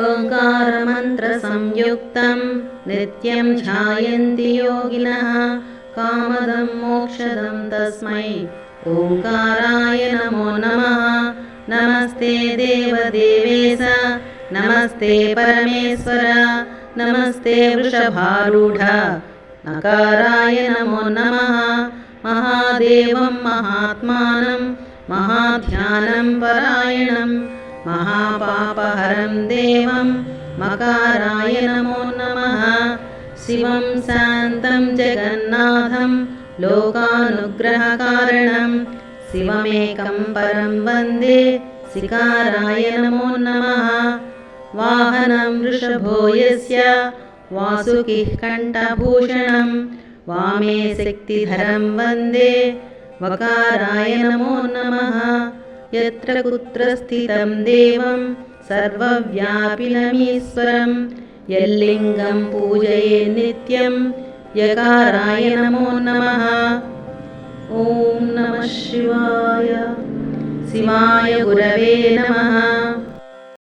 ओङ्कारमन्त्रसंयुक्तं नित्यं ध्यायन्ति योगिनः कामदं मोक्षदं तस्मै ओङ्काराय नमो नमः। नमस्ते देवदेवेश नमस्ते परमेश्वर नमस्ते वृषभारूढ नकाराय नमो नमः। महादेवं महात्मानं महाध्यानं परायणं महापापहरं देवं मकाराय नमो नमः। शिवं शान्तं जगन्नाथं लोकानुग्रहकारणं शिवमेकं परं वन्दे सिकाराय नमो नमः। वाहनं वृषभो यस्य वासुकिः कण्ठभूषणं वामे शक्तिधरं वन्दे वकाराय नमो नमः। यत्र कुत्र स्थितं देवं सर्वव्यापिनमीश्वरं यल्लिङ्गं पूजये नित्यं यकाराय नमो नमः। ॐ नमः शिवाय शिवाय गुरवे नमः।